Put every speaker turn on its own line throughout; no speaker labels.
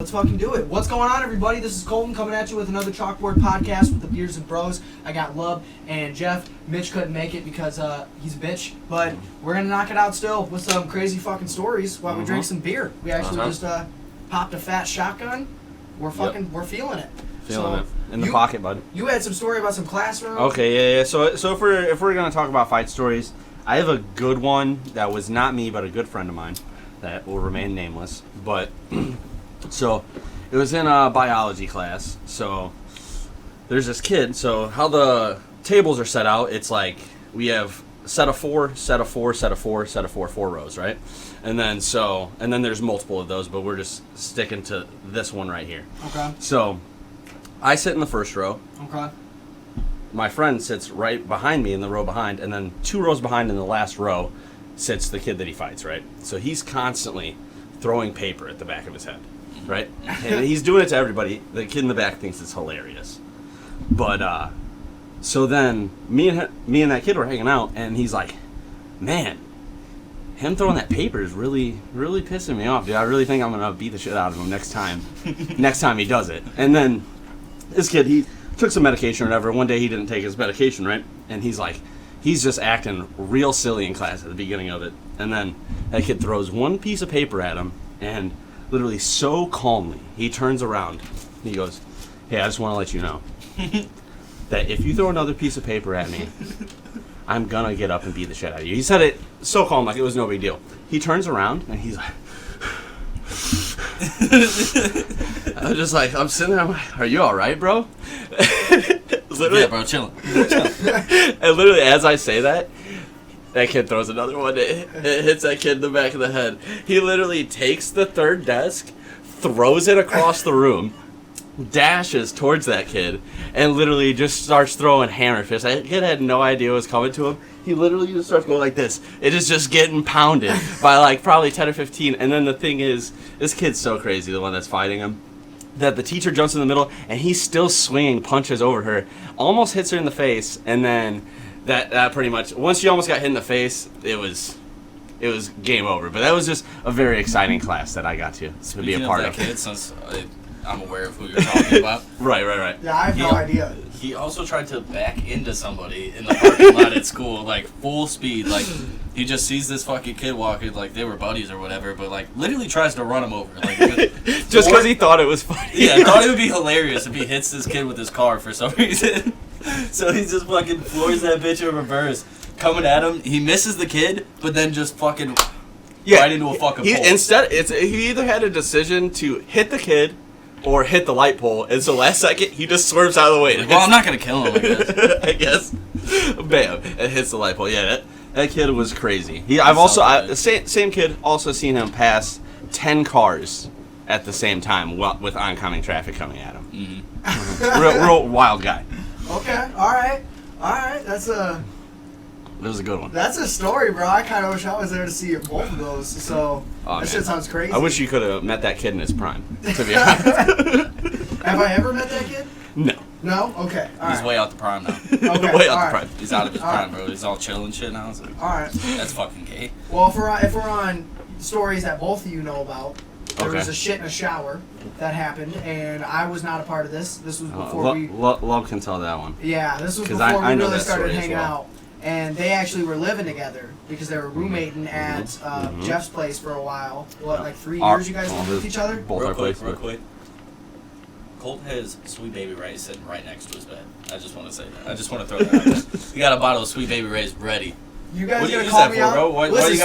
Let's fucking do it. What's going on, everybody? This is Colton coming at you with another Chalkboard podcast with the Beers and Bros. I got Lub and Jeff. Mitch couldn't make it because he's a bitch, but we're gonna knock it out still with some crazy fucking stories while we drink some beer. We actually just popped a fat shotgun. We're feeling it.
Feeling it in the pocket, bud.
You had some story about some classroom.
Okay, yeah. So if we're gonna talk about fight stories, I have a good one that was not me, but a good friend of mine that will remain nameless. But so it was in a biology class. So there's this kid. So how the tables are set out, it's like we have set of four, set of four, set of four, set of four, 4 rows, right? And then there's multiple of those, but we're just sticking to this one right here.
Okay.
So I sit in the first row.
Okay.
My friend sits right behind me in the row behind, and then 2 rows behind in the last row sits the kid that he fights, right? So he's constantly throwing paper at the back of his head, right? And he's doing it to everybody. The kid in the back thinks it's hilarious. But, so then me and that kid were hanging out, and he's like, man, him throwing that paper is really, really pissing me off, dude. I really think I'm going to beat the shit out of him next time he does it. And then this kid, he took some medication or whatever. One day he didn't take his medication, right? And he's just acting real silly in class at the beginning of it. And then that kid throws one piece of paper at him, and literally so calmly, he turns around. He goes, hey, I just want to let you know that if you throw another piece of paper at me, I'm gonna get up and beat the shit out of you. He said it so calm, like it was no big deal. He turns around, and he's like... I'm just like, I'm sitting there, I'm like, are you alright, bro?
Yeah, bro, chillin'.
And literally, as I say that kid throws another one. It hits that kid in the back of the head. He literally takes the third desk, throws it across the room, dashes towards that kid, and literally just starts throwing hammer fists. That kid had no idea what was coming to him. He literally just starts going like this. It is just getting pounded by like probably 10 or 15. And then the thing is, this kid's so crazy, the one that's fighting him, that the teacher jumps in the middle, and he's still swinging punches over her, almost hits her in the face, and then that pretty much, once she almost got hit in the face, it was game over. But that was just a very exciting class that I got to be a part of.
That kid, since I'm aware of who you're talking about.
Right.
Yeah, I have no idea.
He also tried to back into somebody in the parking lot at school, like full speed. Like he just sees this fucking kid walking, like they were buddies or whatever, but like literally tries to run him over. Like
just because he thought it was funny.
Yeah, I thought it would be hilarious if he hits this kid with his car for some reason. So he just fucking floors that bitch in reverse, coming at him. He misses the kid, but then just fucking right into a fucking pole.
Instead, he either had a decision to hit the kid or hit the light pole, and so last second he just swerves out of the way.
Well, I'm not gonna kill him,
I guess. Bam! It hits the light pole. Yeah, that kid was crazy. Same kid. Also seen him pass 10 cars at the same time with oncoming traffic coming at him. Mm-hmm. real wild guy.
Okay, all right.
It was a good one.
That's a story, bro. I kind of wish I was there to see both of those. So that shit sounds crazy.
I wish you could have met that kid in his prime, to be honest.
Have I ever met that kid?
No.
No? Okay. All
He's
right.
way out the prime now.
Okay.
Way out the prime.
He's out of his prime, bro. He's all chill and shit now. So
all right.
That's fucking gay.
Well, if we're on stories that both of you know about, there was a shit in a shower that happened, and I was not a part of this. This was before we...
Love can tell that one.
Yeah, this was before
I
we
know
really
that
started
story
hanging
as well.
out. And they actually were living together because they were roommating at Jeff's place for a while. What, like 3 years you guys lived with each other?
Both
Real quick. Colt has Sweet Baby Ray's sitting right next to his bed. I just want to say that. I just want to throw that out there. You got a bottle of Sweet Baby Ray's ready.
You guys
What do you
gonna
use
call
that
me
for,
out?
bro? Why
Listen,
you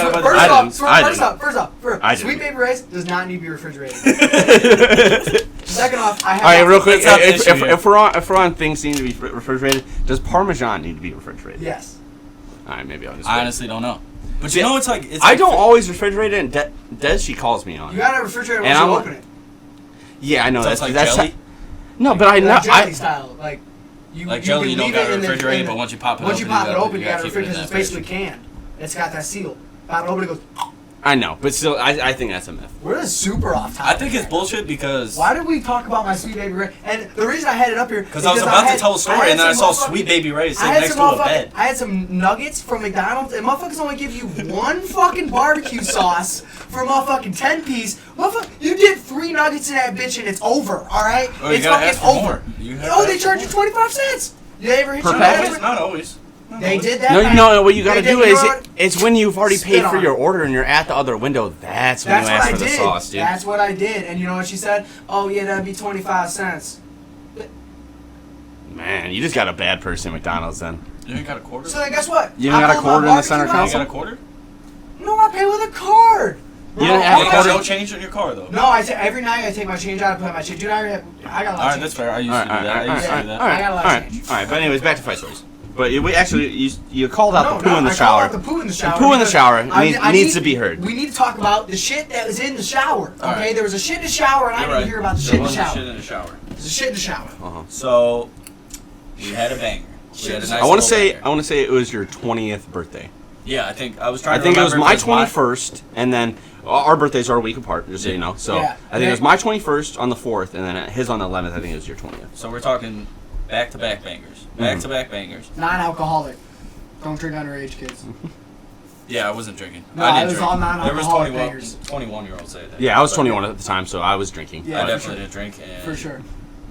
got
first off, Sweet Baby Ray's does not need to be refrigerated. Second off, I have...
All right, real quick.
That's not the issue
If we're on things need to be refrigerated, does Parmesan need to be refrigerated?
Yes.
All right, maybe I'll just...
I honestly don't know. But you know, it's like...
I don't always refrigerate it, and Des, she calls me on
You
it.
gotta refrigerate it once you open it.
Yeah, I know.
So
that's
it's like jelly?
No, but
Like jelly style. Like
jelly, you don't gotta
leave
refrigerate it, but once you pop it
open, you gotta refrigerate
keep
because it's basically canned. It's got that seal. Pop it open, it goes...
I know, but still, I think that's a myth.
We're just super off topic.
I think it's bullshit because...
Why did we talk about my Sweet Baby Ray? And the reason I had it up here...
Because I was about to tell a story, and then I saw Sweet Baby Ray sitting next to a bed.
I had some nuggets from McDonald's, and motherfuckers only give you one fucking barbecue sauce for motherfucking 10-piece. Motherfucker, you did 3 nuggets in that bitch, and it's over, alright?
Oh, you gotta ask for more.
They charge you 25 cents. You ever hit
Per
your
package?
Not always.
They did that.
No, what you gotta do is, it's when you've already
Spit
paid
on
for
it.
your order and you're at the other window, that's when you ask for the sauce, dude.
That's what I did. And you know what she said? Oh, yeah, that'd be 25 cents.
Man, you just got a bad person at McDonald's then.
You ain't got a quarter?
So then guess what?
You don't got a quarter in the center
You
console?
got a quarter?
No, I pay with a card.
You didn't have
You
a
got
quarter?
no change in your car, though.
No, every night I take my change out and put my change. Dude, I got a lot of
Alright,
change.
that's fair. I used to do that. I used to do that.
I got a lot of change.
Alright, but anyways, back to fight stories. But we actually, you called out the poo in the
I
shower.
called out the poo in the shower.
The poo in the shower
I
needs to be heard.
We need to talk about the shit that was in the shower. Okay,
Alright.
there was a shit in the shower, and I need to hear about the shit in the shower.
Shit in the shower.
There's a shit in the shower.
So, we had a banger. We had a nice
I want to
little banger.
say it was your 20th birthday.
Yeah, I think I was trying
I
to
think it was
remember
my
if
21st, and then our birthdays are a week apart, just so you know. So
Yeah.
I think it was my 21st on the 4th, and then his on the 11th. I think it was your 20th.
So we're talking back-to-back bangers. Back-to-back bangers.
Non-alcoholic. Don't drink underage, kids.
Yeah, I wasn't drinking.
No,
I
it was
didn't
all
drink. There was
non-alcoholic bangers.
21-year-olds say that.
Yeah, I was 21 at the time, so I was drinking.
Yeah,
I
for
definitely
sure.
didn't drink. And
For sure.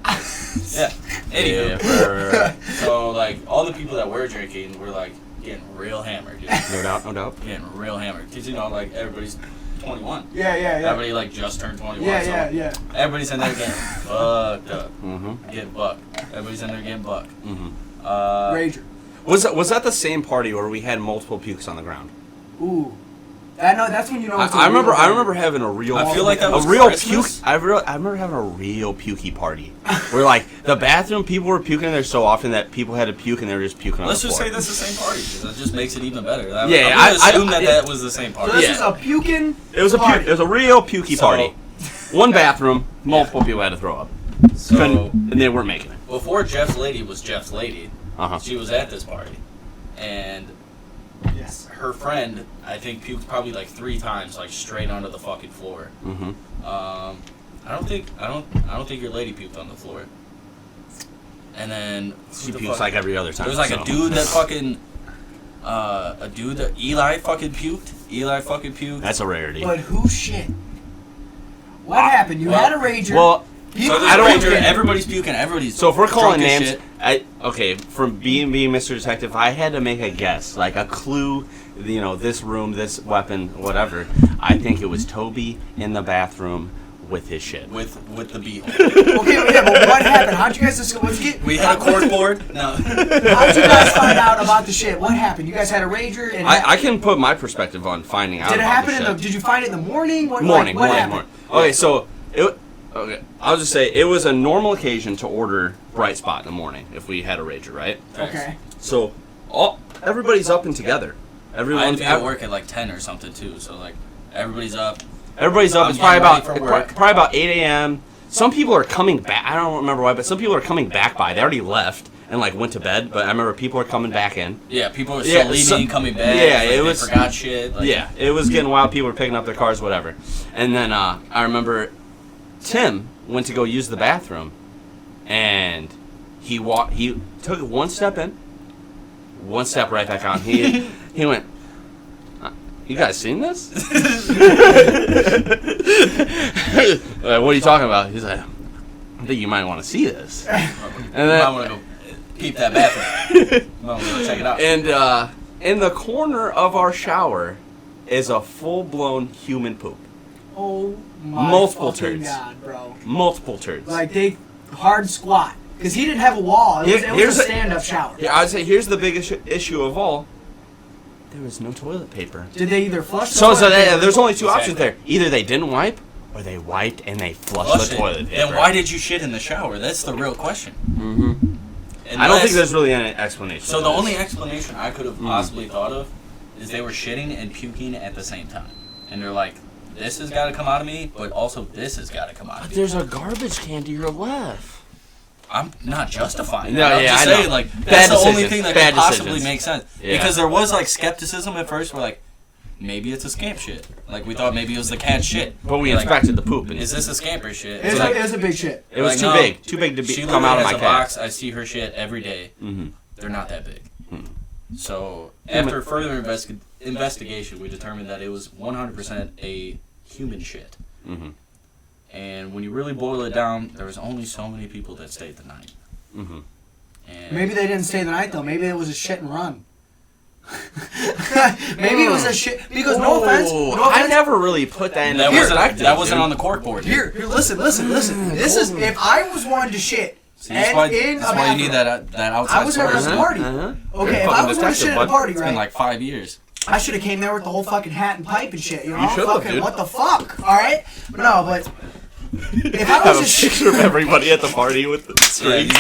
Yeah. Anywho.
Right.
So, like, all the people that were drinking were, like, getting real hammered, dude.
No doubt, no doubt.
Getting real hammered. Because, you know, like, everybody's 21.
Yeah.
Everybody, like, just turned 21.
Yeah.
Everybody's in there getting fucked up.
Mm-hmm.
Getting bucked. Everybody's in there getting bucked.
Mm-hmm.
Rager.
Was that the same party where we had multiple pukes on the ground?
Ooh. That's when you know it's a
I
real
remember
banger.
having a real.
I feel like that was
a real
Christmas.
puke. I remember having a real pukey party where like the bathroom people were puking in there so often that people had to puke and they were just puking on the floor.
Let's just say that's the same party. 'Cause that just makes it even better. I assume that was the same
So
party.
this
Yeah.
is a puking
It was a
party.
it was a real pukey party. One bathroom, multiple people had to throw up.
So
And they weren't making it.
before Jeff's lady was Jeff's lady,
Uh-huh.
she was at this party, and
Yes.
her friend, I think, puked probably like 3 times, like straight onto the fucking floor.
Mm-hmm.
I don't think your lady puked on the floor. And then
She pukes like every other time.
there was like
so.
a dude that fucking Eli fucking puked.
That's a rarity.
But who shit? What happened? You had a rager.
Well,
People-
So
I don't-
everybody's puking. Everybody's
so if we're calling
drunk as
names,
shit.
from being Mr. Detective, I had to make a guess, like a clue. You know, this room, this weapon, whatever. I think it was Toby in the bathroom with his shit.
with the beehole.
Okay, yeah, but what happened? How'd you guys
We had a corkboard. No.
How'd you guys find out about the shit? What happened? You guys had a rager and
I can put my perspective on finding out.
did it
about
happen
the
in
shit.
the? Did you find it in the morning? What
morning?
happened?
Okay, so I'll just say it was a normal occasion to order Bright Spot in the morning if we had a rager, right?
Okay.
So everybody's up and together.
I had
Everyone's
to be at work at like 10 or something too. So like everybody's up.
Everybody's up.
I'm
It's probably
getting
about
ready for work.
probably about 8 a.m. Some people are coming back. I don't remember why, but some people are coming back by. They already left and like went to bed. But I remember people are coming back in.
Yeah, people were still leaving, coming back.
Yeah,
like,
it
they
was.
forgot shit. Like,
Yeah, it was getting wild. People were picking up their cars, whatever. And then I remember Tim went to go use the bathroom, and he took one step in, one step right back out. He went. You guys seen this? What are you talking about? He's like, I think you might want to see this. And
You might
then,
want to go peep that bathroom. You might want to go check it out.
and in the corner of our shower is a full-blown human poop.
Oh my
Multiple
fucking
turds.
God, bro.
Multiple turds.
Like they hard squat because he didn't have a wall. It was
Here's
a
a-
stand-up shower.
Yeah, I'd say here's the biggest issue of all. There was no toilet paper.
Did they either flush? the
So
toilet paper-
there's only two
Exactly.
options there. Either they didn't wipe, or they wiped and they flushed
Flush
the
it.
toilet paper.
And why did you shit in the shower? That's the real question.
Mm-hmm. I don't think there's really any explanation.
So
for
the
this.
only explanation I could have possibly thought of is they were shitting and puking at the same time, and they're like, "This has got to come out of me, but also this has got to come out of
But
me."
there's a garbage can to your left.
I'm not justifying.
No,
that. I'm
yeah,
just
I know.
saying, like,
Bad
that's the only
decisions.
thing that
Bad
could possibly
decisions.
make sense.
Yeah.
Because there was like skepticism at first. We're like, maybe it's a scamp shit. Like, we thought maybe it was the cat shit.
But we
like,
inspected the poop. And
is this a scamper shit?
It
Like,
was a big shit.
it was
like,
too
no,
big. Too big to
she
come out of my
has a
cat.
box. I see her shit every day.
Mm-hmm.
They're not that big. So, after further investigation, we determined that it was 100% a human shit.
Mm-hmm.
And when you really boil it down, there was only so many people that stayed the night.
Mm-hmm.
And
Maybe they didn't stay the night though. Maybe it was a shit and run. Maybe it was a shit because no offense.
I never really put that in
that
the
wasn't on the corkboard.
Here, listen. This is if I was wanting to shit.
See, that's why you need that outside
I was never at
source.
the party. Okay, if I was wanting to shit at a party,
It's been
right?
like 5 years.
I should have came there with the whole fucking hat and pipe and shit. You know,
You should've,
fucking
dude.
what the fuck? All right, but if I
have
was
a
just
picture of everybody at the party with the
Yeah,
strings.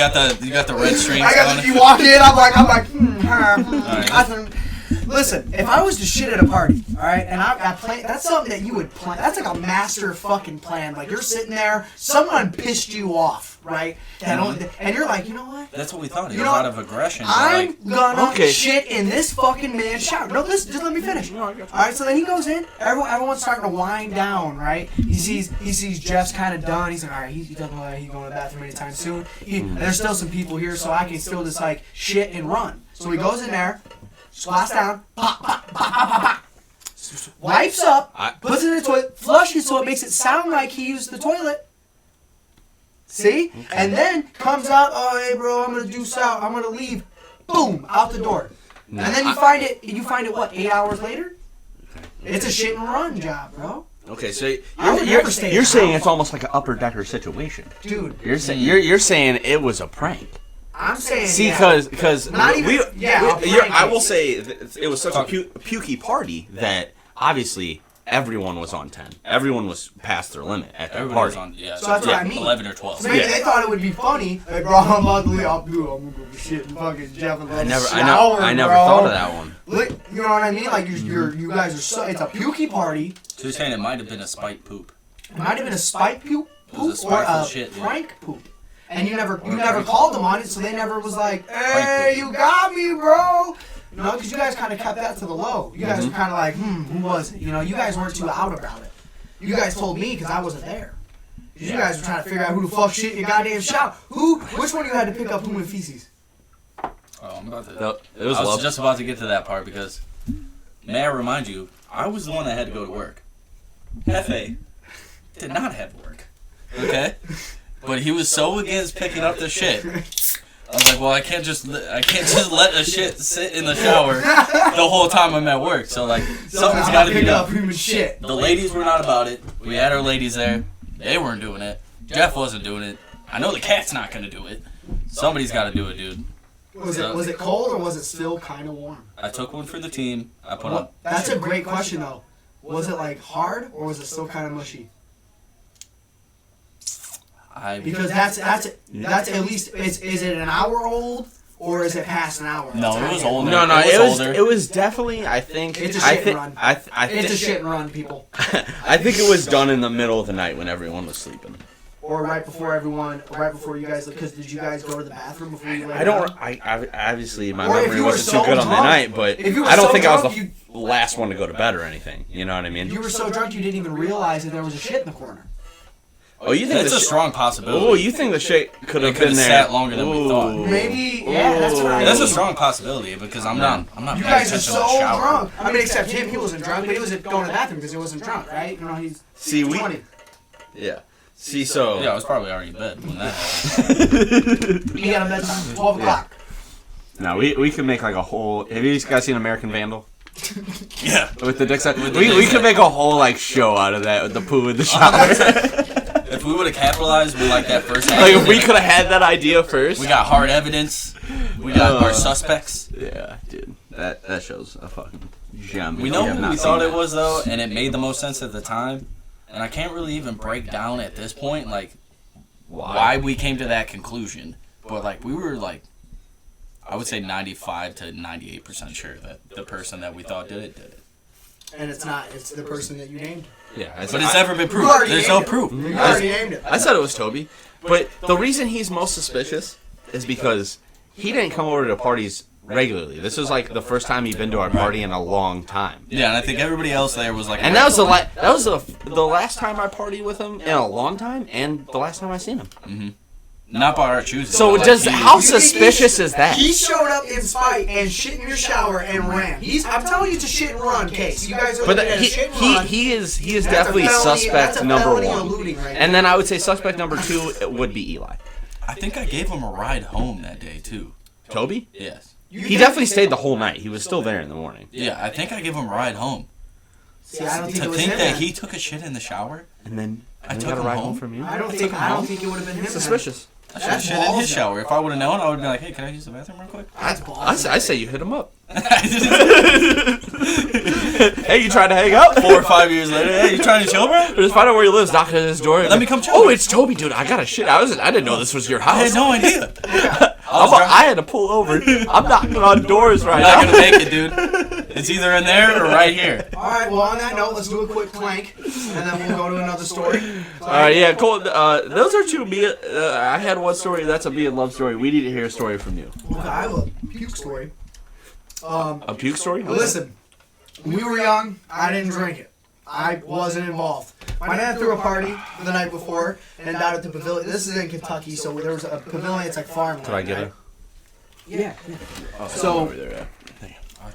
you got the red strings on.
you walk in, I'm like,
Alright.
Listen, if I was to shit at a party, all right, and I plan, that's something that you would plan. That's like a master fucking plan. Like you're sitting there, someone pissed you off, right? And you're like, you know what?
That's what we thought. It
You
was
know,
out of aggression.
I'm
Like,
gonna shit in this fucking man's shower. No, just let me finish. All right, so then he goes in. Everyone's starting to wind down, right? He sees Jeff's kind of done. He's like, all right, he doesn't look like he's going to the bathroom anytime soon. There's still some people here, so I can still just like shit and run. So he goes in there, squats down, pop, pop, pop, pop, pop, pop. Wipes up, puts it in the toilet, flushes so it makes it sound like he used the toilet. See? Okay. And then comes out, oh, hey, bro, I'm going to deuce out. I'm going to leave. Boom, out the door. No, and then you find it, what, 8 hours later? Okay. It's a shit and run job, bro.
Okay, so
you're
saying it's almost like an upper decker situation.
Dude.
You're saying it was a prank.
I'm saying,
see, because I will say it was such a pukey party that obviously everyone was on 10. Everyone was past their limit at that party.
So that's what I mean.
11 or 12.
So maybe they thought it would be funny. Hey, bro, I'm about to leave. I'm gonna go shit and fucking Jeff and
I never thought of that one.
Look, you know what I mean? Like you guys are so. It's a pukey party.
So you're saying it might have been a spike poop?
It might have been a spike poop or a prank poop. And you never called them on it, so they never was like, hey, you got me, bro. You know, because you guys kind of kept that to the low. You guys were kind of like, who was it? You know, you guys weren't too out about it. You guys told me because I wasn't there. You guys were trying to figure out who the fuck shit in your goddamn shower. Which one of you had to pick up who in feces?
Oh, I'm about to.
No,
I was just about to get to that part because, may I remind you, I was the one that had to go to work. Hefe did not have work. Okay? But he was so against picking up the shit. I was like, well, I can't just let a shit sit in the shower the whole time I'm at work. So like, something's got to be done.
Human shit.
The ladies were not about it. We had our ladies there. They weren't doing it. Jeff wasn't doing it. I know the cat's not gonna do it. Somebody's got to do it, dude.
Was it cold or was it still kind of warm?
I took one for the team. I put on.
That's a great question though. Was it like hard or was it still kind of mushy? Because that's at least is it an hour old or is it past an hour?
No, it was older.
No,
it
was definitely. I think
it's a shit and run.
It's
a shit and run, people.
I think it was done in the middle of the night when everyone was sleeping.
Or right before you guys, because did you guys go to the bathroom before you laid
I obviously my memory wasn't too good on that night, but I don't think I was the last one to go to bed or anything. You know what I mean?
You were so drunk you didn't even realize that there was a shit in the corner.
Oh, you think that's a strong possibility?
Oh, you think the shit could have been there?
Sat longer than we thought.
Maybe, yeah, that's what I mean.
That's a strong possibility because I'm not.
You guys are so drunk. I mean, except him, he wasn't drunk, but he wasn't going to the bathroom because he wasn't drunk, right? You know, he's 20.
Yeah. See, so
yeah, I was probably already in bed when that happened.
He got a bedtime 12 o'clock.
Now we could make like a whole. Have you guys seen American Vandal?
Yeah.
With the dick set. We could make a whole like show out of that with the poo in the shower.
If we would have capitalized with like that first.
Like if we could have had that idea first.
We got hard evidence. We got our suspects.
Yeah, dude. That show's a fucking gem.
We know who we thought it was though, and it made the most sense at the time. And I can't really even break down at this point like why we came to that conclusion. But like we were like, I would say 95 to 98% sure that the person that we thought did it.
And it's not. It's the person that you named.
Yeah,
but it's never been proved. There's no proof.
You already named it.
I said it was Toby, but the reason he's most suspicious is because he didn't come over to parties regularly. This was like the first time he'd been to our party in a long time.
Yeah, and I think everybody else there was like.
And that was the last time I partied with him in a long time, and the last time I seen him.
Mm-hmm. Not by our choosing.
So how suspicious is that?
He showed up in spite and shit in your shower and ran. I'm telling you to shit and run, case. You guys are
But
shit and run.
he is definitely suspect number one.
Right,
and then I would say suspect number 2 would be Eli.
I think I gave him a ride home that day too.
Toby?
Yes.
He definitely stayed the whole night. He was still there in the morning.
Yeah, I think I gave him a ride home.
See, I don't think
to
it was
think
him,
that
man.
he took a shit in the shower.
And then
I took
got a
him
ride
home?
home from you.
I don't think it would have been him.
Suspicious.
I should have shit in his shower. If I would have known, I would have been like, "Hey, can I use the bathroom real quick?"
That's balls.
I say you hit him up. Hey, you trying to hang out?
4 or 5 years later, hey, you trying to chill, bro?
Just find out where he lives, knock on his door.
Let me come chill.
Oh, it's Toby, dude. I got a shit. I didn't know this was your house.
I had no idea.
I had to pull over. I'm knocking on doors right
You're not
now.
gonna make it, dude. It's either in there or right here.
All right. Well, on that note, let's do a quick plank, and then we'll go to another story.
All right, yeah, Cole. Those are two. I had one story. That's a me and love story. We need to hear a story from you.
Okay, I have a puke story.
A puke story?
Listen, we were young. I didn't drink it. I wasn't involved. My dad threw a party the night before, and down at the pavilion. This is in Kentucky, so there was a pavilion. It's like farmland.
Could I get it?
Yeah.
Oh,
So-
over there, yeah.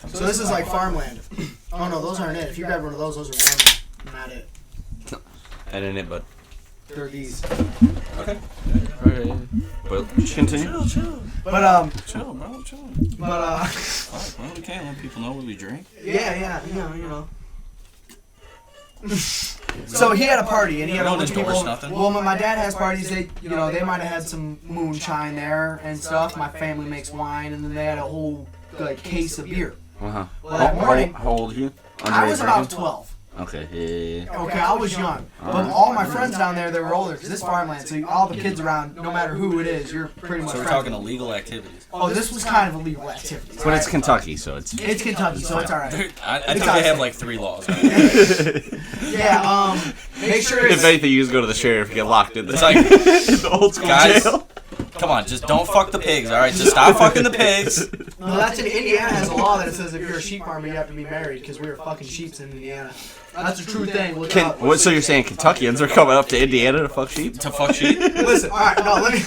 So this is like farmland. Oh no, those aren't it. If you grab one of those are normal. Not it.
I didn't it, but.
They're these.
Okay. Alright. Well, just continue.
Chill.
But
Chill, bro. Chill.
But
Well, we can't let people know what we drink.
yeah, you know. So he had a party, and he had a
Don't
bunch of
endorse
people.
nothing.
Well, when my dad has parties, they might have had some moonshine there and stuff. My family makes wine, and then they had a whole like case of beer.
Uh-huh.
Well, that morning,
How old are you?
I was about
drinking?
12.
Okay, yeah.
Okay, I was young, but all my friends down there, they were older. Cause this farmland, so all the kids around, no matter who it is, you're pretty much.
So we're
friends
talking
with.
illegal activities.
Oh, this was kind of illegal activity.
But it's Kentucky, so it's.
It's Kentucky, so it's alright.
I think they have like 3 laws. Right?
Yeah, make sure
If
it's.
anything, you just go to the sheriff and get locked in
It's
the,
like,
in the old school
guys,
jail.
come on, just don't fuck the pigs, all right? Just stop fucking the pigs.
No, that's in Indiana has a law that says if you're a sheep farmer, you have to be married because we were fucking sheeps in Indiana. That's a true thing. Look up.
So you're saying Kentuckians are coming up to Indiana to fuck sheep?
To fuck sheep?
Listen, all right, no, let me.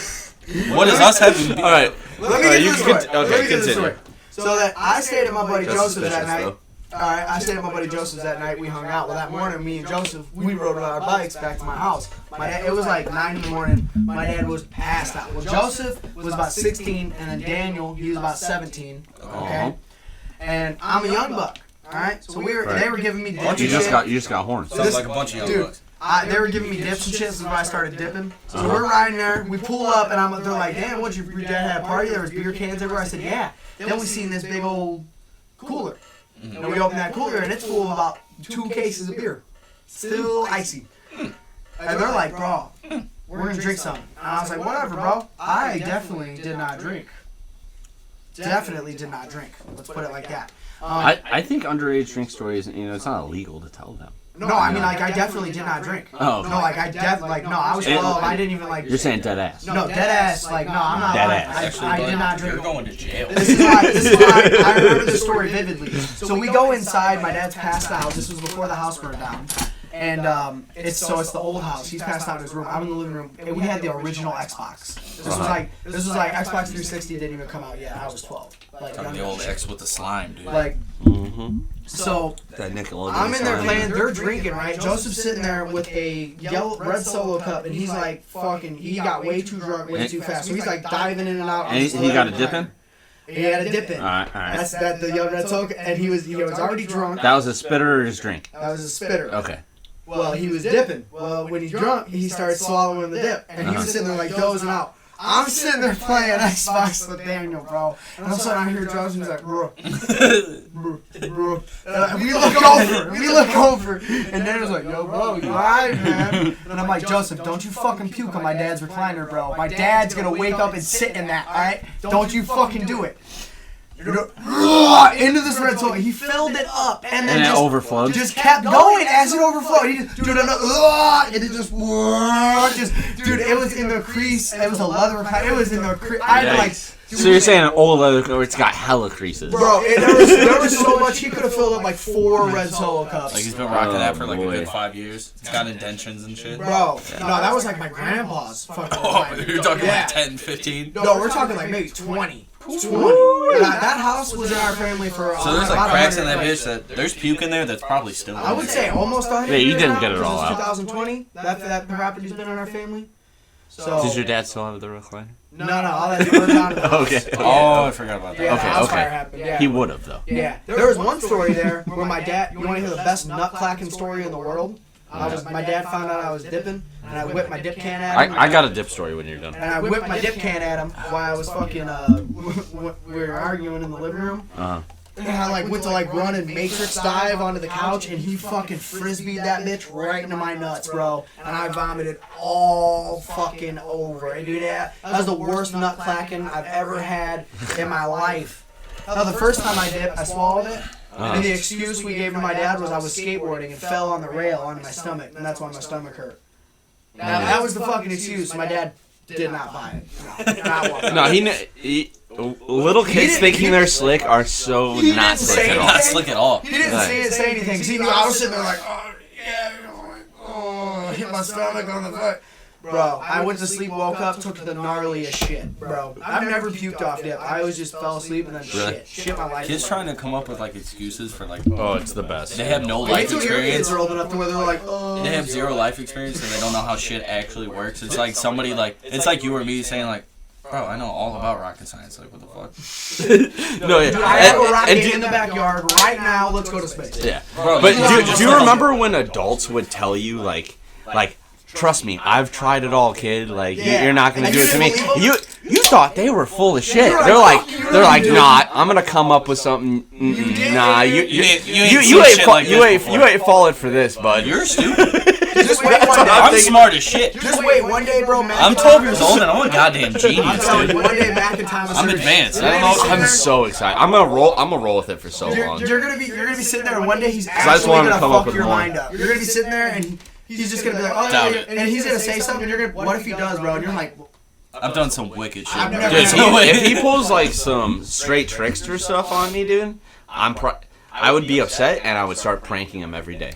What does us having?
All right.
Let me get
you
this
can
story.
okay,
Let me get this
continue.
story. So that I stayed at my buddy
That's
Joseph's that
suspicious,
night.
though.
Alright, I stayed at my buddy Joseph's that night. We hung out. Well, that morning, me and Joseph, we rode our bikes back to my house. My dad, it was like 9 in the morning. My dad was passed out. Well, Joseph was about 16, and then Daniel, he was about 17. Okay, and I'm a young buck. All right, so they were giving me dips.
You
and
just got horns.
Sounds like a bunch of young
Dude,
bucks.
they were giving me dips and shit. This is when I started dipping. So we're riding there. We pull up, and they're like, "Damn, what your dad had a party? There was beer cans everywhere." I said, "Yeah." Then we seen this big old cooler. And we open that cooler, and it's full of about 2 cases of beer. Still icy. And they're like, "Bro, we're going to drink some." And I was like, "Whatever, bro." I definitely did not drink. Definitely did not drink. Let's put it like that.
I think underage drink stories, it's not illegal to tell them.
No, I mean, like, I definitely did not drink.
Oh, okay.
No, like, I was 12. I didn't even, like...
You're saying dead ass.
No, dead ass. Like, no, I'm not
Dead
lying.
ass.
Actually,
I
bud,
did not drink.
You're going to jail.
This is why I remember this story vividly. So we go inside. My dad's passed out. This was before the house burned down. And it's the old house. He's passed out in his room. I'm in the living room, and we had the original Xbox. This was like Xbox 360 didn't even come out yet. I was 12. Like
The old X with the slime, dude.
Like so.
That Nickelodeon
I'm in there
sign.
playing. They're drinking, right? Joseph's sitting there with a red Solo cup, and he's like fucking. He got way too drunk, way too fast. So he's like diving in and out.
And he got a dip in?
He had a dip in.
All right.
That's the young red Solo, and he was already drunk.
That was a spitter or his drink?
That was a spitter.
Okay.
Well, he was dipping. Well, when he's drunk, he starts swallowing the dip, and he was sitting there like dozing out. I'm sitting there playing Xbox with Daniel, bro. And all of a sudden I hear Josh, and he's like, bro. We look over, and Daniel's like, yo, bro, you alright, man? And I'm like, Joseph, don't you fucking puke on my dad's recliner, bro. My dad's gonna wake up and sit in that, alright? Don't you fucking do it. into this red soda. He filled it up and then
And it
just
overflowed.
Just kept going as it overflowed. He just, dude, and it just, dude, it was in the crease. It was a leather pack. It was in the crease. I had like.
So you're saying an old leather where it's got hella creases?
Bro, there was so much. He could have filled up like 4 red Solo cups.
Like he's been rocking that for like a good 5 years. It's got indentions and shit.
Bro, no, that was like my grandpa's fucking.
Oh, you're talking like 10, 15?
No, we're talking like maybe 20. 20. That house was in our family for.
So there's like cracks in that bitch that there's puke in there that's probably still.
I would say almost 100.
Yeah, you didn't get it
now,
all out.
2020. That property's been in our family. So.
Does your dad still have the recliner?
No, all that burned down to the house.
Okay.
Oh, I forgot about that.
Yeah, the house
Okay.
fire happened. Yeah.
He would have though.
Yeah. There was one story there where my dad. You want to hear the best nut clacking story in the world? My dad found out I was dipping, and I whipped my dip can at him.
I got a dip story when you're done.
And I whipped my dip can at him while I was fucking. We were arguing in the living room. And I like went to like run and matrix dive onto the couch, and he fucking frisbeed that bitch right into my nuts, bro. And I vomited all fucking over it, dude. That was the worst nut clacking I've ever had in my life. Now the first time I dipped, I swallowed it. And the excuse we gave to my dad was I was skateboarding and fell on the rail onto my stomach, and that's why my stomach hurt. Now, that was the fucking excuse. My dad did not buy it. No, not one.
No, he little kids thinking they're slick are so
He
not
didn't
slick
say
at all.
Not slick at all.
He didn't say anything because he knew I was sitting there like, oh, yeah, oh, hit my stomach on the foot. Bro, I went to sleep, woke up, took the gnarliest shit, bro. I've never puked off dip. I always just fell asleep and then shit my life.
Kids trying to come up with like excuses for like.
Oh, it's the best.
They have no
Wait
life
till your kids
experience.
are old enough to where they're like, oh.
They have zero life experience and they don't know how shit actually works. It's like somebody like it's like you or me saying like, bro, I know all about rocket science. Like, what the fuck?
No, yeah.
I have a
And
rocket in the backyard right now. Let's go to space.
Yeah.
Bro,
But
just
do you remember when adults would tell you like, trust me, I've tried it all, kid. Like, you're not gonna
And
do
you
it to me.
didn't believe
You thought they were full of shit.
You're
They're
like,
like, nah, I'm gonna come up with something. Nah, you ain't falling for this, bud.
You're stupid.
Just wait one day.
I'm smart as shit.
Just wait one day, bro.
I'm 12 years old and I'm a goddamn
I'm
genius,
telling you,
dude.
one day back in time.
I'm advanced. I don't know.
I'm so excited. I'm gonna roll with it for so long.
You're gonna be sitting there, and one day he's
I just
actually
wanted to
gonna
come up
fuck
with
your
more.
mind up. You're gonna be sitting there, and he's just gonna be like, oh,
Doubt
yeah,
it.
and he's gonna say something, and you're gonna, what if he does, bro? And you're like,
I've done some wicked shit.
I've
bro.
never-
There's
Dude,
no way.
if he pulls like some straight trickster stuff on me, dude, I would be upset and I would start pranking him every day.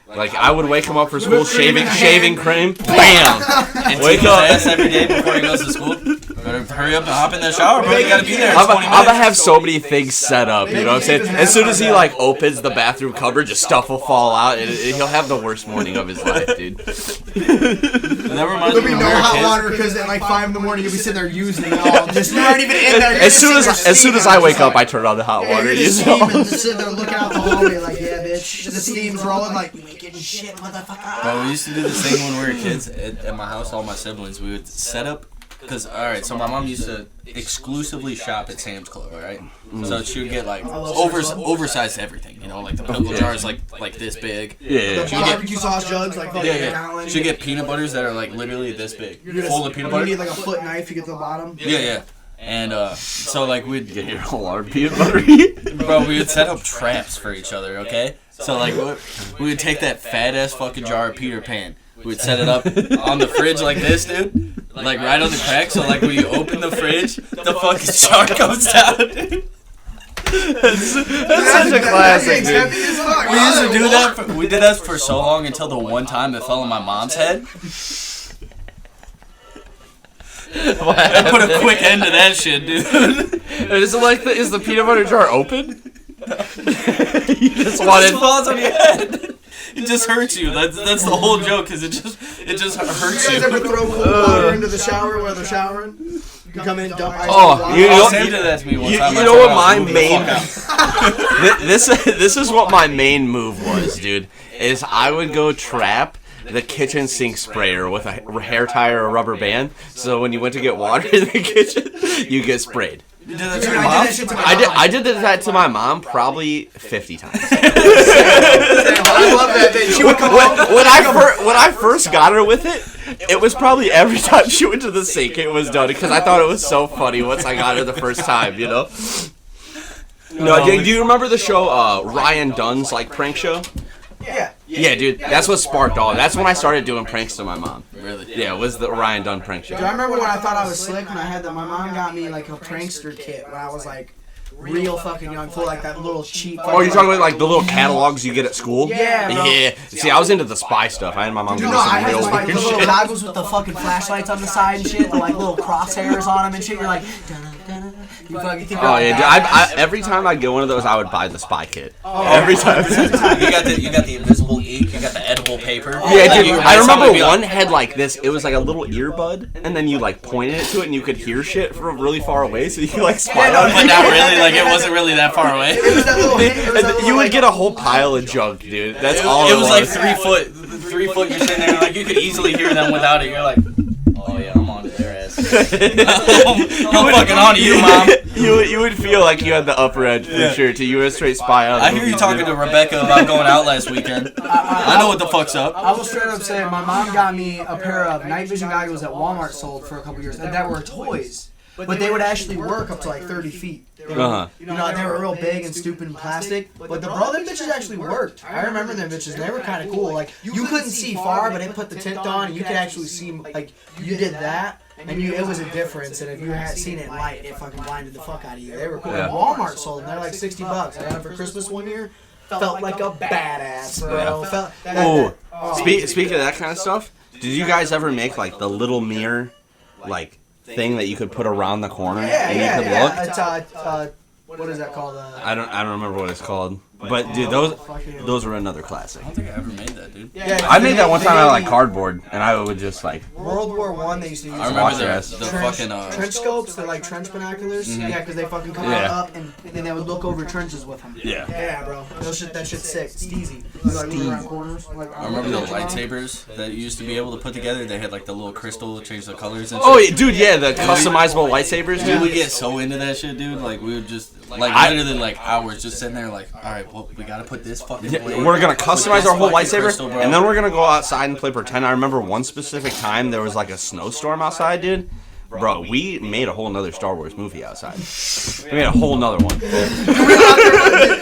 Like I would wake him up for school, shaving cream, bam,
And
wake
take his
up.
ass every day before he goes to school. Better hurry up and hop in that shower, bro. You gotta be there in
I'm
20
gonna
minutes.
have so many things set up, you know what I'm saying? As soon as he like opens the bathroom cupboard, just stuff will fall out, and he'll have the worst morning of his life, dude.
That reminds
there'll
me
be
when
no
we were
hot
kids.
water because at like 5 in the morning you'll be sitting there using it all. Just you aren't even in there. You're
As soon
just
as
sitting there
I
steaming.
wake up, I turn on the hot water.
You're
You
just
know?
steaming, just sitting there looking out the hallway like, yeah, bitch. The steam's rolling like, you ain't getting shit, motherfucker.
Bro, we used to do this thing when we were kids at my house. All my siblings, we would set up. Because, alright, so my mom used to exclusively shop at Sam's Club, alright? So she would get, like, oversized everything, you know? Like, the pickle jars, like this big.
Yeah.
The barbecue sauce jugs, like fucking
Yeah.
gallon.
She'd get peanut butters that are, like, literally this big.
You're gonna-
Full of peanut
You
butter.
need like a foot knife to get to the bottom.
Yeah. And, so, like, we'd
Get your whole arm peanut butter.
Bro, we would set up traps for each other, okay? So, like, we would take that fat-ass fucking jar of Peter Pan. We would set it up on the fridge like this, dude. Like, right on the crack. So, like, when you open the fridge, the fucking jar comes down, dude.
That's such a classic, dude.
We used to do that. We did that for so long until the one time it fell on my mom's head. I put a quick end to that shit, dude.
Is it like is the peanut butter jar open? You just
It
wanted.
falls on your head. It just hurts you. That's the whole joke. Cause it just hurts
You
you.
guys ever throw cold water into the shower while they're showering? You come in, dump ice.
Oh,
in the
you
water.
know-
Sam did that to me one
You
time. I
know
told
what
him
my
I was moving
main
the fuck out.
this is what my main move was, dude. Is I would go trap the kitchen sink sprayer with a hair tie or a rubber band. So when you went to get water in the kitchen, you get sprayed.
You did that to
Dude,
your
I did
mom?
that shit to my
I did that to my mom probably 50 times.
I love that bitch. She would come home.
When I first got her with it was probably every time she went to the sink it was done because I thought it was so funny once I got her the first time, you know. No, do you remember the show Ryan Dunn's like prank show?
Yeah.
Yeah, dude, that's what sparked all. That's when I started doing pranks to my mom.
Really?
Yeah, it was the Ryan Dunn prank show.
Dude, I remember when I thought I was slick when I had that. My mom got me like a prankster kit when I was like real fucking young, full like that little cheap.
Oh, you're talking about like the little catalogs you get at school?
Yeah, bro.
Yeah. See, I was into the spy stuff. I had my mom
Dude,
give
no,
me some
I had
real
like
weird
the little
shit.
goggles with the fucking flashlights on the side and shit, with like little crosshairs on them and shit. You're like, dun-dun-dun. You fucking think
Oh
about
yeah, dude,
that.
every time I'd get one of those, I would buy the spy kit.
Oh,
Every time.
You got the invisible ink. You got the edible paper.
Yeah,
Like,
dude,
you-
I remember
somebody be
one
like,
had like this. It was like a little earbud, and then you like pointed it to it, and you could hear shit from really far away, so you could like spy
Yeah, no,
on
but
it.
not really. Like it wasn't really that far away.
It was that little hint. It was
And
that
then
little,
you would
like,
get a whole pile of junk, dude. That's all
It was like
was.
3 foot. 3 foot. You're sitting there like you could easily hear them without it. You're like, oh yeah, I'm on to their ass. I'm fucking on to you, mom.
You would feel like you had the upper edge for sure. Too. You were a straight spy on.
I hear you talking to Rebecca about going out last weekend. I know what the fuck's up.
I will straight up say my mom got me a pair of night vision goggles that Walmart sold for a couple years, and that were toys. But they would actually work up to like 30 feet.
Uh-huh.
You know, they were real big and stupid and plastic. But them bitches actually worked. I remember them bitches. They were kind of cool. Like, you couldn't see far, but it put the tint on, and you could actually see, like, you did that, and it was a difference. And if you had seen it in light, it fucking blinded the fuck out of you. They were cool.
Yeah.
Walmart sold them. They're like $60. I got them for Christmas one year. Felt like a badass, bro.
Speaking of that kind of stuff, did you guys ever make like the little mirror, like thing that you could put around the corner and you could look?
It's, what is that called?
I don't remember what it's called. But dude, those were another classic.
I don't think I ever made that, dude.
Yeah,
I made that one time out of like cardboard, and I would just like.
World War I, they used to use
I remember
Watch
the
this.
fucking
trench scopes. They're like trench binoculars. Yeah, because they fucking come
Yeah.
up and then they would look over trenches with them.
Yeah.
Yeah, bro. That shit's sick. It's easy. Like looking around corners. Like,
I remember the lightsabers that you used to be able to put together. They had like the little crystal to change the colors and shit.
Oh, yeah, dude, yeah, the customizable lightsabers,
Dude, we
dude.
get so into that shit, dude. Like we would just literally like hours just sitting there like, all right, well we gotta put this fucking.
Yeah,
blade,
we're gonna
put
customize
this
our whole
fucking
lightsaber,
crystal, bro.
and then we're gonna go outside and play pretend. I remember one specific time there was like a snowstorm outside, dude. Bro, we made a whole nother Star Wars movie outside. We made a whole nother one.
And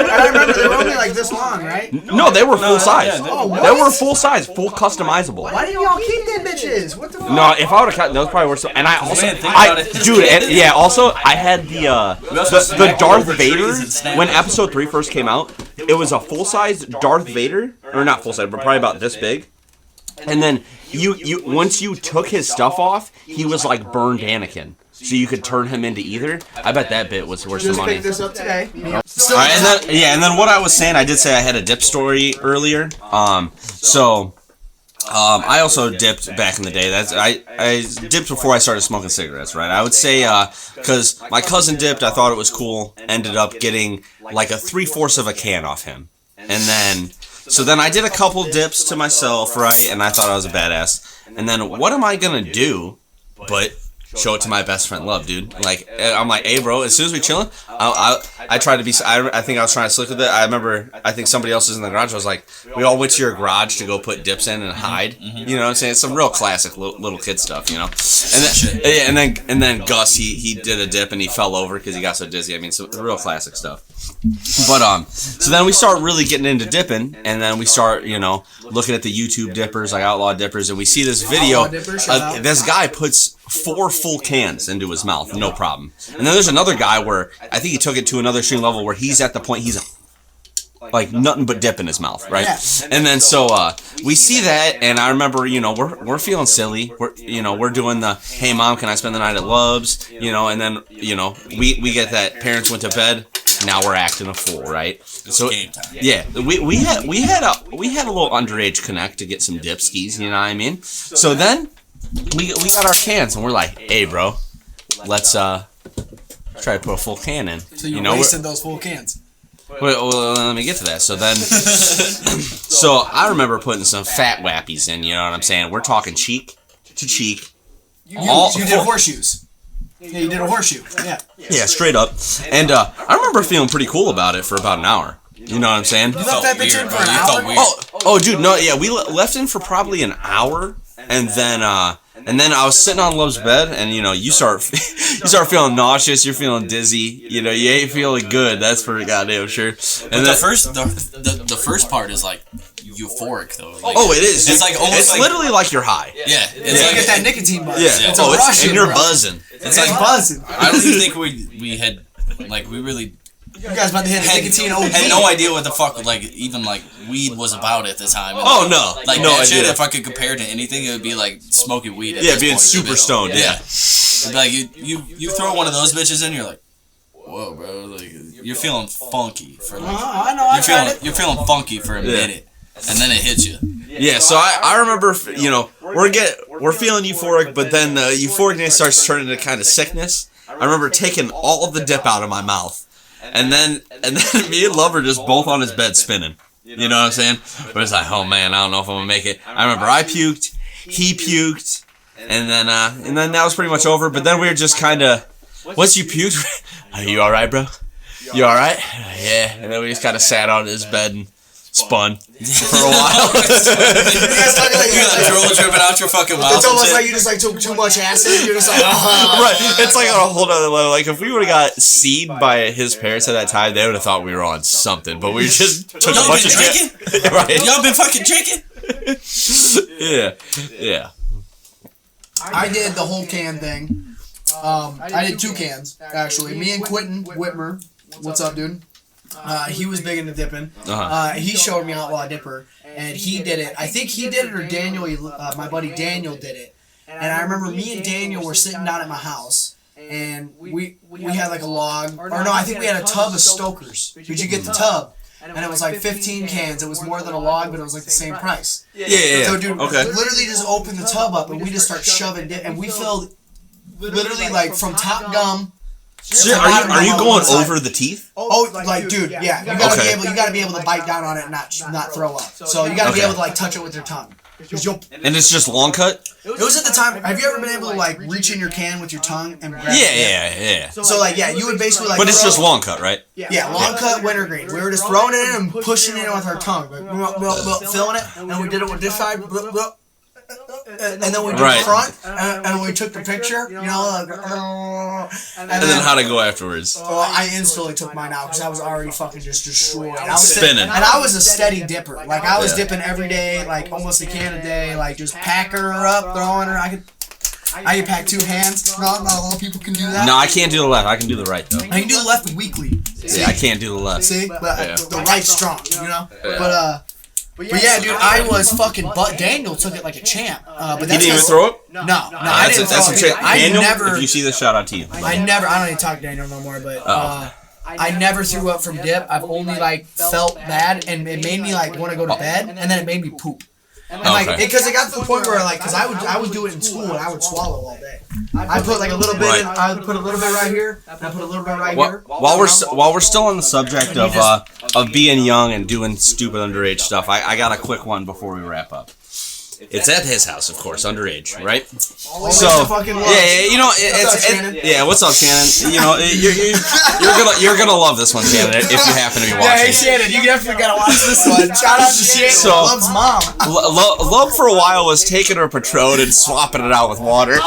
I remember they were only like this long, right?
No, they were full size.
yeah,
Oh, what?
They were full size, full customizable.
Why didn't y'all keep them bitches? What the fuck?
No, if I would have cut, those probably were so. And I also,
man, think about it.
dude, and, yeah. Also, I had the
also
the
smacked
Darth
over
Vader
trees and snapped
when
it.
Episode 3 first came out. It was a full size Darth Vader, or not full size, but probably about this big. And then you once you took his stuff off, he was like burned Anakin. So you could turn him into either. I bet that bit was worth some
Just
money.
picked this up today.
All right, and then what I was saying, I did say I had a dip story earlier. I also dipped back in the day. I dipped before I started smoking cigarettes, right? I would say because my cousin dipped, I thought it was cool. Ended up getting like a 3/4 of a can off him, and then I did a couple dips to myself, right? And I thought I was a badass. And then what am I gonna do but show it to my best friend Love, dude? Like, I'm like, hey bro, as soon as we chillin', I tried to be, I think I was trying to slick with it. I remember, I think somebody else was in the garage. I was like, we all went to your garage to go put dips in and hide. You know what I'm saying? It's some real classic little kid stuff, you know? And then Gus, he did a dip and he fell over because he got so dizzy. I mean, some real classic stuff. But so then we start really getting into dipping, and then we start, looking at the YouTube dippers, like Outlaw Dippers, and we see this video. This guy puts 4 full cans into his mouth, no problem. And then there's another guy where I think he took it to another extreme level where he's at the point he's like nothing but dip in his mouth, right?
Yeah.
And then we see that, and I remember, we're feeling silly. We're doing the, hey mom, can I spend the night at Love's? And then we get that parents went to bed. Now we're acting a fool, right? So
game time.
yeah, we had a little underage connect to get some dipskis, you know what I mean? So then we got our cans and we're like, hey bro, let's try to put a full can in.
So you wasted those full cans.
Well, let me get to that. So then, so I remember putting some fat wappies in. You know what I'm saying? We're talking cheek to cheek.
You did horseshoes. Yeah, you did a horseshoe. Yeah.
Yeah, straight up. And I remember feeling pretty cool about it for about an hour. You know what I'm saying?
You left that bitch in for an hour?
Oh, dude, no, yeah, we left in for probably an hour, and then I was sitting on Love's bed, and you start feeling nauseous, you're feeling dizzy, you ain't feeling good. That's for goddamn sure. And
the first part is like euphoric though. Like,
it is.
It's like almost
it's literally like you're high.
Yeah,
it's like you get that nicotine buzz.
Yeah.
It's a rush,
and you're buzzing.
It's like buzzing.
I don't even think we had we really.
You guys about to hit nicotine OD.
Had no idea what the fuck even weed was about at the time.
Oh no,
like
no
that
idea.
shit. If I could compare it to anything, it would be like smoking weed. At
being
point.
super stoned. Yeah.
It'd be like you throw one of those bitches in, you're like, whoa, bro, like you're feeling funky for like.
I know.
You're feeling funky for a minute, and then it hits you.
Yeah, so I remember, we're feeling euphoric, but then the euphoricness starts turning into kind of sickness. I remember taking all of the dip out of my mouth. And then me and Love are just both on his bed spinning. You know what I'm saying? But it's like, oh man, I don't know if I'm gonna make it. I remember I puked, he puked, and then that was pretty much over. But then we were just kind of, once you puked, are you all right, bro? You all right? Yeah. And then we just kind of sat on his bed and spun for a while.
You got drool dripping out your fucking mouth.
It's almost like you just took too much acid. You're just like,
right. It's like on a whole other level. Like if we would have got seen by his parents at that time, they would have thought we were on something. But we just took a bunch of
drinking.
Right.
Y'all been fucking drinking.
Yeah.
I did the whole can thing. I did 2 cans actually. Me and Quentin Whitmer. What's up, dude? He was big into dipping. He showed me Outlaw Dipper, and he did it. I think he did it, or Daniel, my buddy Daniel did it. And I remember me and Daniel were sitting down at my house, and we had like a log, or no, I think we had a tub of Stokers. Did you get the tub? And it was like 15 cans. It was more than a log, but it was like the same price.
Yeah.
So, dude, literally just opened the tub up, and we just start shoving dip, and we filled literally like from top gum.
So are you going over the teeth?
Oh, like dude, yeah. You gotta be able to bite down on it and not throw up. So you gotta be able to touch it with your tongue.
And it's just long cut?
It was at the time. Have you ever been able to reach in your can with your tongue and grab
it? Yeah.
So you would basically
But it's just long cut, right?
Yeah, long cut wintergreen. We were just throwing it in and pushing it in with our tongue, filling it, and we did it with this side. And then we did the front, and we took the picture, and
then how'd it go afterwards?
Well, I instantly took mine out because I was already fucking just destroyed. I was
spinning.
And I was a steady dipper. Like, I was dipping every day, almost a can a day, just packing her up, throwing her. I could pack 2 hands. Not a lot of people can do that.
No, I can't do the left. I can do the right, though.
I can do the left weekly.
See? Yeah, I can't do the left.
See? But the right's strong, But yeah, dude, I was fucking. But Daniel took it like a champ. But
he didn't even throw it?
No, I didn't throw it.
Daniel, if you see this, shout out to you.
I don't even talk to Daniel no more, but I never threw up from dip. I've only felt bad, and it made me want to go to bed, and then it made me poop. And because it got to the point where because I would do it in school and I would swallow all day. I put a little bit in, I would put a little bit right here, and I put a little bit right here.
While we're still on the subject of being young and doing stupid underage stuff, I got a quick one before we wrap up. It's at his house, of course, underage, right? So, what's up, Shannon? You're gonna love this one, Shannon, if you happen to be watching.
Yeah, hey Shannon, you definitely gotta watch this one. Shout out to Shannon, Love's mom.
Love for a while was taking her Patron and swapping it out with water. He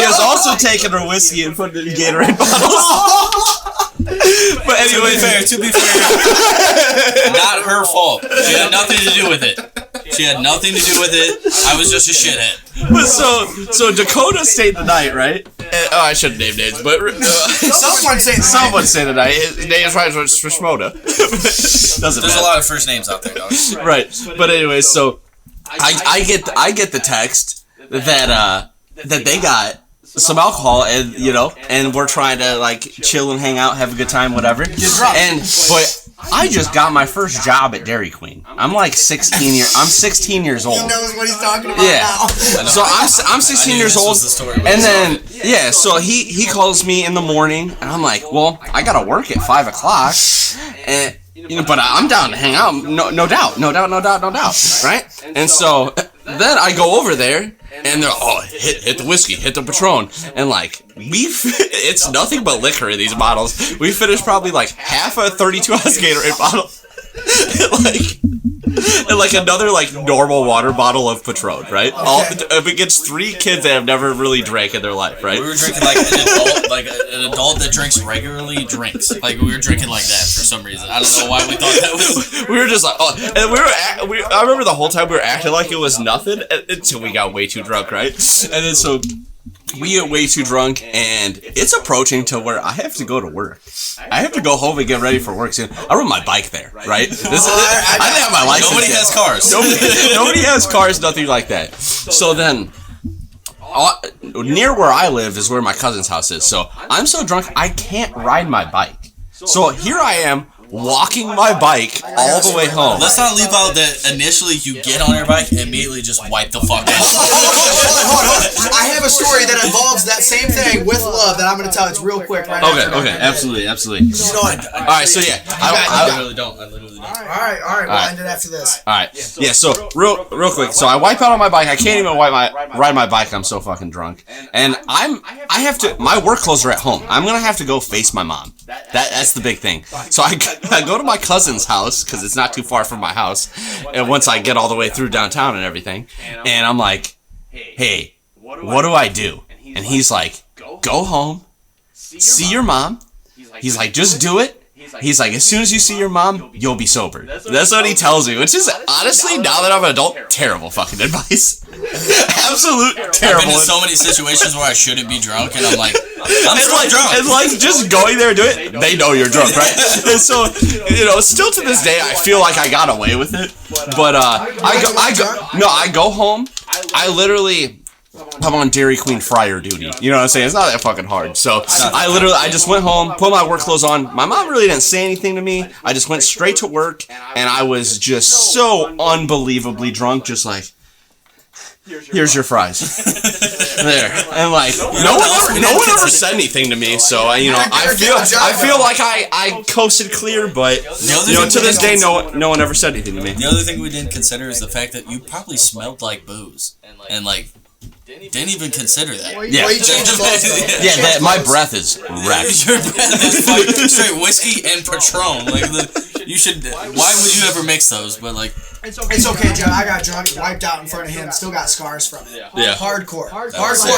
was also taking her whiskey and putting it in Gatorade bottles. But anyway,
to be fair, not her fault. She had nothing to do with it. I was just a shithead.
But so Dakota stayed the night, right? I shouldn't name names, but someone stayed the night. His name is probably Shmoda.
There's a lot of first names out there, dog.
Right, but anyway, so I get the text that they got some alcohol, and and we're trying to chill and hang out, have a good time, whatever. But I just got my first job at Dairy Queen. I'm 16 years old.
He knows what he's talking about
now. So I'm 16 years old, and then so he calls me in the morning, and I'm like, well, I gotta work at 5 o'clock, and but I'm down to hang out, no doubt, right? And so then I go over there, and they're hit the whiskey, hit the Patron, and like it's nothing but liquor in these bottles. We finished probably like half a 32-ounce Gatorade bottle, and like another like normal water bottle of Patron, right? All against 3 kids that have never really drank in their life, right?
We were drinking like an adult that drinks regularly drinks. Like we were drinking like that for some reason. I don't know why we thought that was.
We were just like, and I remember the whole time we were acting like it was nothing until we got way too drunk, right? And then so we get way too drunk, and it's approaching to where I have to go to work. I have to go home and get ready for work soon. I rode my bike there, right? I didn't have my license.
Nobody has cars.
Nobody has cars, nothing like that. So then, near where I live is where my cousin's house is. So I'm so drunk, I can't ride my bike. So here I am, walking my bike all the way home.
Let's not leave out that initially you get on your bike and immediately just wipe the fuck out.
Hold on. I have a story that involves that same thing with love that I'm going to tell. It's real quick right now.
Okay, absolutely. All right, so yeah.
I literally don't.
All right. We'll end it after this.
All right. Yeah, so real quick. So I wipe out on my bike. I can't even ride my bike. I'm so fucking drunk. And I have to, my work clothes are at home. I'm going to have to go face my mom. That's the big thing. So I go to my cousin's house because it's not too far from my house. And once I get all the way through downtown and everything, and I'm like, hey, what do I do? And he's like, go home, see your mom. He's like, just do it. He's like, as soon as you see your mom, you'll be sober. That's what he tells me, which is honestly, now that I'm an adult, terrible fucking advice. Absolute terrible.
I've been in so many situations where I shouldn't be drunk, and I'm like, I'm still drunk.
It's like just going there and doing it. They know you're drunk, right? And so, still to this day, I feel like I got away with it. But I go home. I literally. I'm on Dairy Queen fryer duty. You know what I'm saying? It's not that fucking hard. So I just went home, put my work clothes on. My mom really didn't say anything to me. I just went straight to work, and I was just so unbelievably drunk, just like, here's your fries. There. And like, no one ever said anything to me. So I feel like I coasted clear, but to this day, no one ever said anything to me.
The other thing we didn't consider is the fact that you probably smelled like booze, and like. Didn't even consider that.
Yeah, my breath is wrecked.
Your breath is like straight whiskey and Patron. You should. Why would you ever mix those? But like,
it's okay, Joe. I got drunk, wiped out in front of him, still got scars from it.
Yeah.
Hardcore.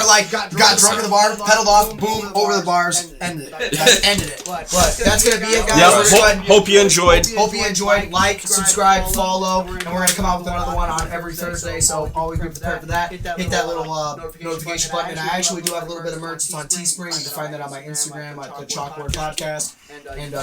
Like got drunk at the bar, pedaled off, boom, over the bars, ended it. But that's gonna be it, guys.
Yeah, hope you enjoyed.
Like, subscribe, follow, and we're gonna come out with another one on every Thursday. So always be prepared for that. Hit that little notification button. And I actually do have a little bit of merch. It's on Teespring. You can find that on my Instagram at the Chalkboard Podcast. And